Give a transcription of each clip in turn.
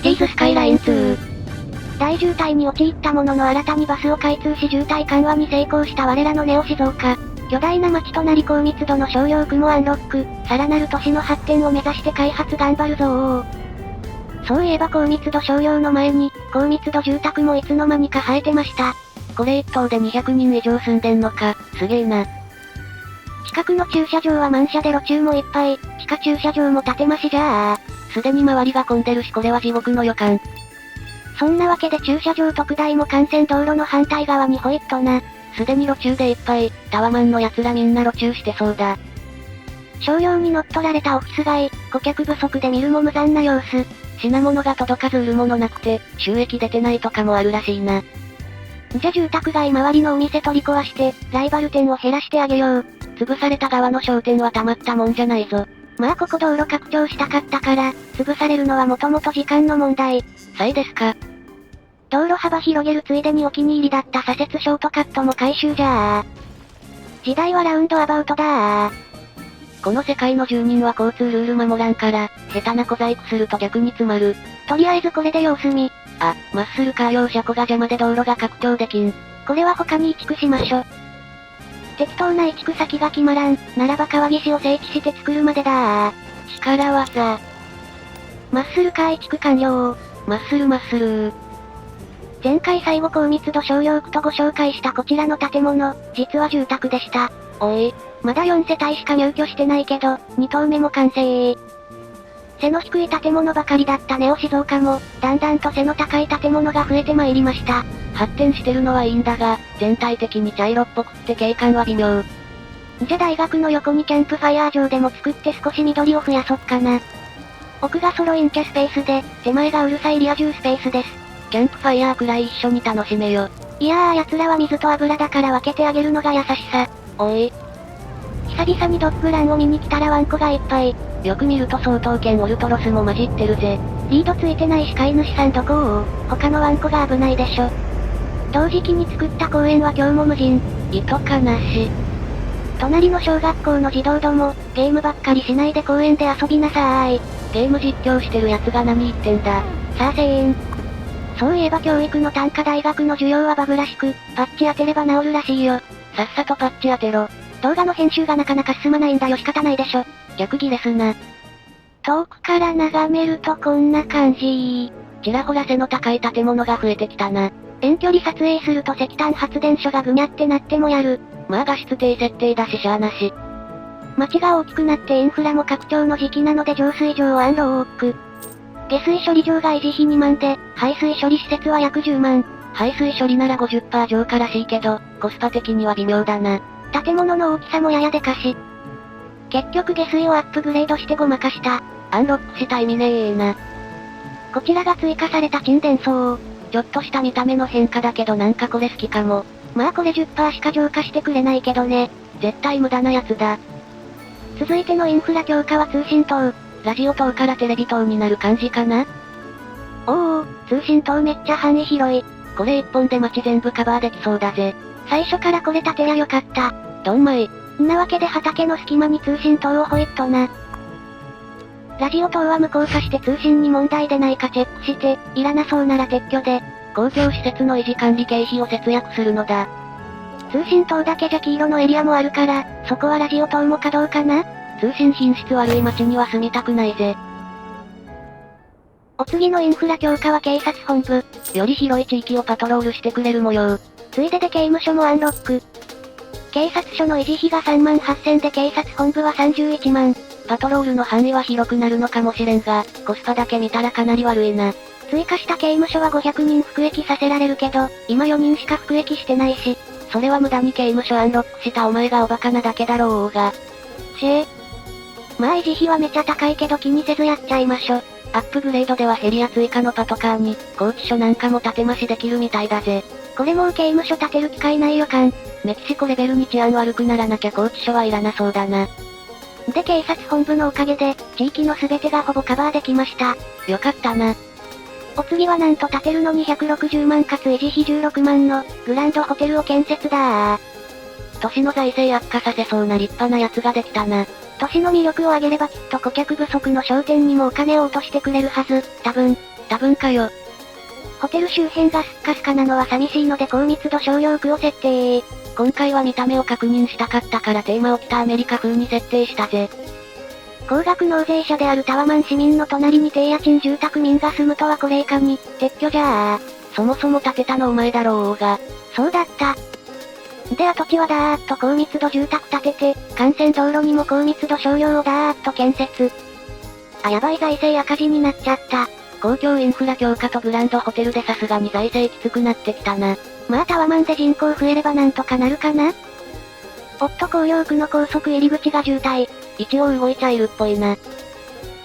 ティーズスカイライン2。大渋滞に陥ったものの新たにバスを開通し渋滞緩和に成功した我らのネオ静岡。巨大な街となり高密度の商業区もアンロック、さらなる都市の発展を目指して開発頑張るぞー。そういえば高密度商業の前に、高密度住宅もいつの間にか生えてました。これ一棟で200人以上住んでんのか、すげえな。近くの駐車場は満車で路中もいっぱい、地下駐車場も建て増しじゃあ。すでに周りが混んでるしこれは地獄の予感。そんなわけで駐車場特大も幹線道路の反対側にホイッとな。すでに路中でいっぱい、タワマンの奴らみんな路中してそうだ。商用に乗っ取られたオフィス街、顧客不足で見るも無残な様子。品物が届かず売るものなくて、収益出てないとかもあるらしいな。じゃ住宅街周りのお店取り壊して、ライバル店を減らしてあげよう。潰された側の商店はたまったもんじゃないぞ。まあここ道路拡張したかったから、潰されるのはもともと時間の問題。さいですか。道路幅広げるついでにお気に入りだった左折ショートカットも回収じゃあ。時代はラウンドアバウトだあ。この世界の住人は交通ルール守らんから、下手な小細工すると逆に詰まる。とりあえずこれで様子見。あ、マッスルカー用車庫が邪魔で道路が拡張できん。これは他に移築しましょ。適当な移築先が決まらん、ならば川岸を整地して作るまでだあ。力技。マッスルカー移築完了。マッスルマッスルー。前回最後高密度商業区とご紹介したこちらの建物、実は住宅でした。おい。まだ4世帯しか入居してないけど、2棟目も完成。背の低い建物ばかりだったネオ静岡も、だんだんと背の高い建物が増えてまいりました。発展してるのはいいんだが、全体的に茶色っぽくって景観は微妙。じゃ大学の横にキャンプファイヤー場でも作って少し緑を増やそっかな。奥がソロインキャスペースで、手前がうるさいリア充スペースです。キャンプファイヤーくらい一緒に楽しめよ。いやー奴らは水と油だから分けてあげるのが優しさ。おい。久々にドッグランを見に来たらワンコがいっぱい。よく見ると相当犬オルトロスも混じってるぜ。リードついてないし飼い主さんどこを他のワンコが危ないでしょ。同時期に作った公園は今日も無人。意図かなし。隣の小学校の児童ども、ゲームばっかりしないで公園で遊びなさーい。ゲーム実況してる奴が何言ってんだ。さあせーん。そういえば教育の単価大学の需要はバグらしく、パッチ当てれば治るらしいよ。さっさとパッチ当てろ。動画の編集がなかなか進まないんだよ仕方ないでしょ。逆ギレすな。遠くから眺めるとこんな感じ。ちらほら背の高い建物が増えてきたな。遠距離撮影すると石炭発電所がぐにゃってなってもやる。まあ画質低設定だししゃあなし。街が大きくなってインフラも拡張の時期なので浄水場をアンローク。下水処理場が維持費2万で、排水処理施設は約10万。排水処理なら 50% 上からしいけど、コスパ的には微妙だな。建物の大きさもややでかし。結局下水をアップグレードしてごまかした。アンロックした意味ねえな。こちらが追加された沈殿層。ちょっとした見た目の変化だけどなんかこれ好きかも。まあこれ 10% しか浄化してくれないけどね。絶対無駄なやつだ。続いてのインフラ強化は通信塔。ラジオ塔からテレビ塔になる感じかな。おー、通信塔めっちゃ範囲広い。これ一本で街全部カバーできそうだぜ。最初からこれ建てやよかった。どんまい。んなわけで畑の隙間に通信塔をホイッとな。ラジオ塔は無効化して通信に問題でないかチェックして、いらなそうなら撤去で、公共施設の維持管理経費を節約するのだ。通信塔だけじゃ黄色のエリアもあるから、そこはラジオ塔も稼働かな？通信品質悪い街には住みたくないぜ。お次のインフラ強化は警察本部。より広い地域をパトロールしてくれる模様。ついでで刑務所もアンロック。警察署の維持費が3万8000で警察本部は31万。パトロールの範囲は広くなるのかもしれんが、コスパだけ見たらかなり悪いな。追加した刑務所は500人服役させられるけど、今4人しか服役してないし。それは無駄に刑務所アンロックしたお前がおバカなだけだろうが。まあ維持費はめちゃ高いけど気にせずやっちゃいましょ。アップグレードではヘリや追加のパトカーに、拘置所なんかも建て増しできるみたいだぜ。これもう刑務所建てる機会ない予感。メキシコレベルに治安悪くならなきゃ拘置所はいらなそうだな。で警察本部のおかげで、地域の全てがほぼカバーできました。よかったな。お次はなんと建てるのに160万かつ維持費16万の、グランドホテルを建設だー。都市の財政悪化させそうな立派なやつができたな。都市の魅力を上げればきっと顧客不足の商店にもお金を落としてくれるはず、多分。多分かよ。ホテル周辺がスッカスカなのは寂しいので高密度商用区を設定。今回は見た目を確認したかったからテーマを北アメリカ風に設定したぜ。高額納税者であるタワマン市民の隣に低家賃住宅民が住むとはこれいかに、撤去じゃあ。そもそも建てたのお前だろうが。そうだった。で跡地はだーっと高密度住宅建てて、幹線道路にも高密度商用をだーっと建設。あ、やばい、財政赤字になっちゃった。公共インフラ強化とグランドホテルでさすがに財政きつくなってきたな。まあタワマンで人口増えればなんとかなるかな。おっと紅葉区の高速入り口が渋滞。一応動いちゃいるっぽいな。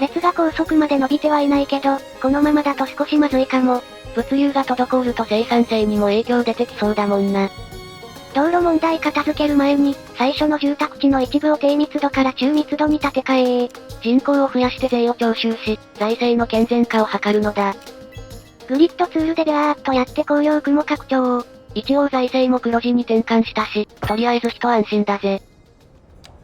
列が高速まで伸びてはいないけど、このままだと少しまずいかも。物流が滞ると生産性にも影響出てきそうだもんな。道路問題片付ける前に、最初の住宅地の一部を低密度から中密度に建て替え。人口を増やして税を徴収し、財政の健全化を図るのだ。グリッドツールでビャーっとやって紅葉区も拡張。一応財政も黒字に転換したし、とりあえず一安心だぜ。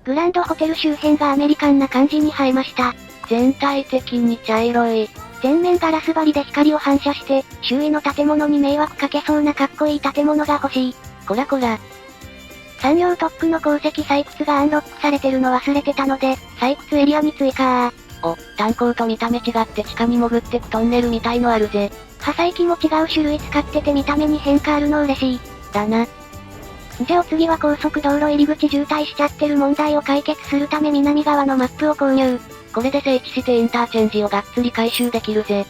グランドホテル周辺がアメリカンな感じに映えました。全体的に茶色い。全面ガラス張りで光を反射して、周囲の建物に迷惑かけそうなかっこいい建物が欲しい。こらこら。産業特区の鉱石採掘がアンロックされてるの忘れてたので、採掘エリアに追加。お、炭鉱と見た目違って地下に潜ってくトンネルみたいのあるぜ。破砕機も違う種類使ってて見た目に変化あるの嬉しい。だな。じゃあお次は高速道路入り口渋滞しちゃってる問題を解決するため南側のマップを購入。これで整地してインターチェンジをがっつり回収できるぜ。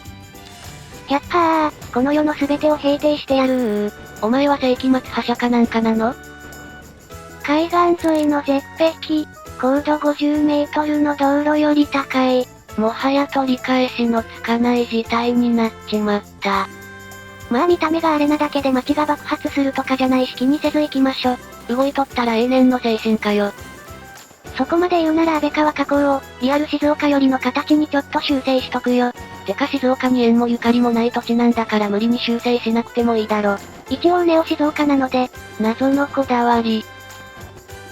やっはー、この世の全てを平定してやるー。お前は世紀末覇者かなんかなの？海岸沿いの絶壁、高度50メートルの道路より高い。もはや取り返しのつかない事態になっちまった。まあ見た目があれなだけで街が爆発するとかじゃないし気にせず行きましょ。動いとったら永年の精神かよ。そこまで言うなら安倍川河口を、リアル静岡よりの形にちょっと修正しとくよ。てか静岡に縁もゆかりもない土地なんだから無理に修正しなくてもいいだろ。一応ネオ静岡なので、謎のこだわり。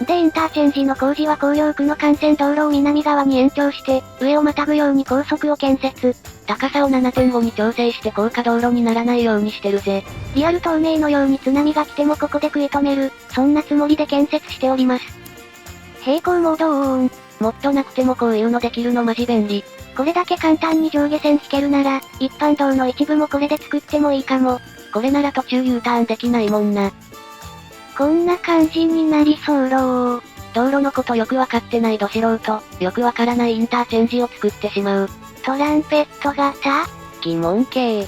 でインターチェンジの工事は紅葉区の幹線道路を南側に延長して、上をまたぐように高速を建設。高さを 7.5 に調整して高架道路にならないようにしてるぜ。リアル透明のように津波が来てもここで食い止める、そんなつもりで建設しております。並行モードオン。もっとなくてもこういうのできるのマジ便利。これだけ簡単に上下線引けるなら、一般道の一部もこれで作ってもいいかも。これなら途中 U ターンできないもんな。こんな感じになりそうろー。道路のことよくわかってないど素人、よくわからないインターチェンジを作ってしまう。トランペット型？疑問系。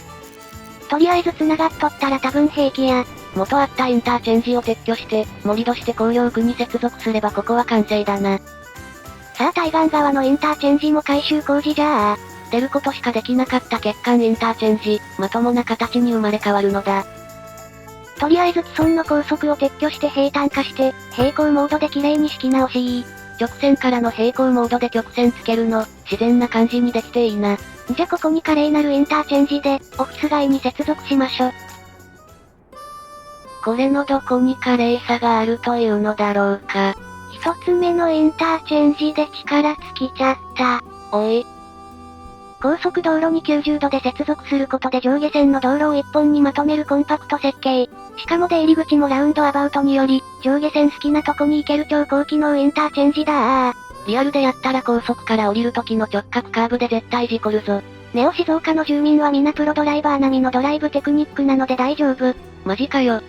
とりあえず繋がっとったら多分平気や。元あったインターチェンジを撤去して、盛り土して紅葉区に接続すればここは完成だな。さあ対岸側のインターチェンジも改修工事じゃあ。出ることしかできなかった欠陥インターチェンジ、まともな形に生まれ変わるのだ。とりあえず既存の高速を撤去して平坦化して、平行モードで綺麗に敷き直し。直線からの平行モードで曲線つけるの、自然な感じにできていいな。じゃここに華麗なるインターチェンジで、オフィス街に接続しましょ。これのどこに華麗さがあるというのだろうか。一つ目のインターチェンジで力尽きちゃった。おい。高速道路に90度で接続することで上下線の道路を一本にまとめるコンパクト設計。しかも出入り口もラウンドアバウトにより、上下線好きなとこに行ける超高機能インターチェンジだー。リアルでやったら高速から降りる時の直角カーブで絶対事故るぞ。ネオ静岡の住民は皆プロドライバー並みのドライブテクニックなので大丈夫。マジかよ。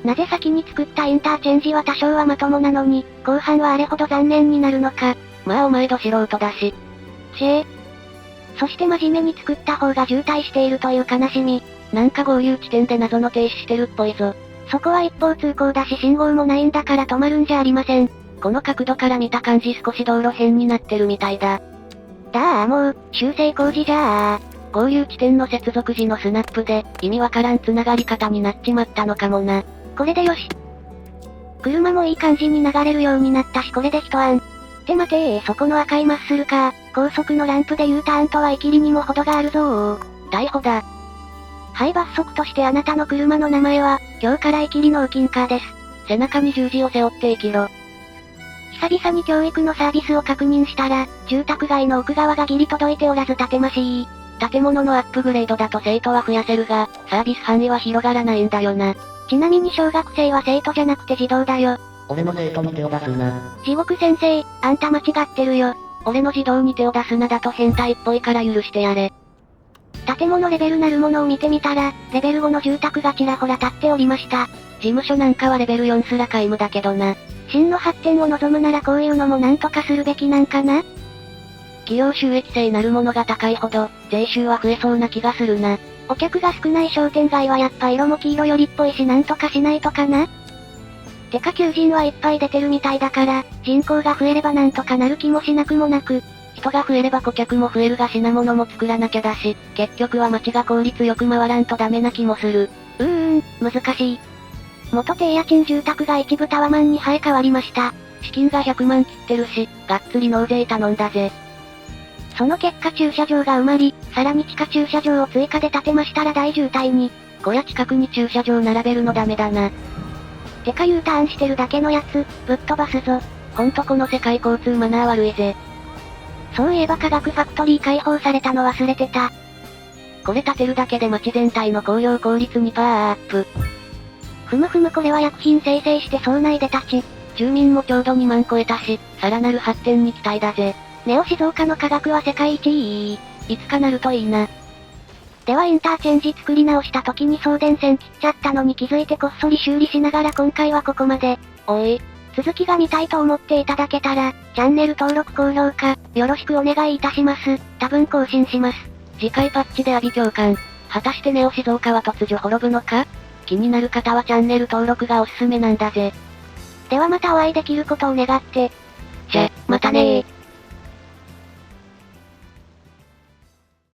なぜ先に作ったインターチェンジは多少はまともなのに、後半はあれほど残念になるのか。まあお前ど素人だし。そして真面目に作った方が渋滞しているという悲しみ。なんか合流地点で謎の停止してるっぽいぞ。そこは一方通行だし信号もないんだから止まるんじゃありません。この角度から見た感じ少し道路変になってるみたいだ。もう、修正工事じゃあ。合流地点の接続時のスナップで、意味わからん繋がり方になっちまったのかもな。これでよし。車もいい感じに流れるようになったしこれで一安。って待てそこの赤いマッスルカー、高速のランプで U ターンとはイキリにも程があるぞー。逮捕だ。はい、罰則としてあなたの車の名前は、今日からイキリのウキンカーです。背中に十字を背負って生きろ。久々に教育のサービスを確認したら、住宅街の奥側がギリ届いておらず建てましい。建物のアップグレードだと生徒は増やせるが、サービス範囲は広がらないんだよな。ちなみに小学生は生徒じゃなくて児童だよ。俺の生徒に手を出すな。地獄先生、あんた間違ってるよ。俺の児童に手を出すなだと変態っぽいから許してやれ。建物レベルなるものを見てみたら、レベル5の住宅がちらほら建っておりました。事務所なんかはレベル4すら皆無だけどな。真の発展を望むならこういうのもなんとかするべきなんかな？企業収益性なるものが高いほど、税収は増えそうな気がするな。お客が少ない商店街はやっぱ色も黄色よりっぽいしなんとかしないとかな？てか求人はいっぱい出てるみたいだから、人口が増えればなんとかなる気もしなくもなく。人が増えれば顧客も増えるが品物も作らなきゃだし、結局は街が効率よく回らんとダメな気もする。難しい。元低家賃住宅が一部タワマンに生え変わりました。資金が100万切ってるし、がっつり納税頼んだぜ。その結果駐車場が埋まり、さらに地下駐車場を追加で建てましたら大渋滞に。小屋近くに駐車場並べるのダメだな。てか U ターンしてるだけのやつ、ぶっ飛ばすぞ。ほんとこの世界交通マナー悪いぜ。そういえば化学ファクトリー開放されたの忘れてた。これ建てるだけで街全体の工業効率2%アップ。ふむふむこれは薬品生成して総内で立ち。住民もちょうど2万超えたし、さらなる発展に期待だぜ。ネオ静岡の科学は世界一いい。いつかなるといいな。ではインターチェンジ作り直した時に送電線切っちゃったのに気づいてこっそり修理しながら今回はここまで。おい。続きが見たいと思っていただけたら、チャンネル登録高評価、よろしくお願いいたします。多分更新します。次回パッチで阿鼻教官。果たしてネオ静岡は突如滅ぶのか？気になる方はチャンネル登録がおすすめなんだぜ。ではまたお会いできることを願って。じゃ、またねー。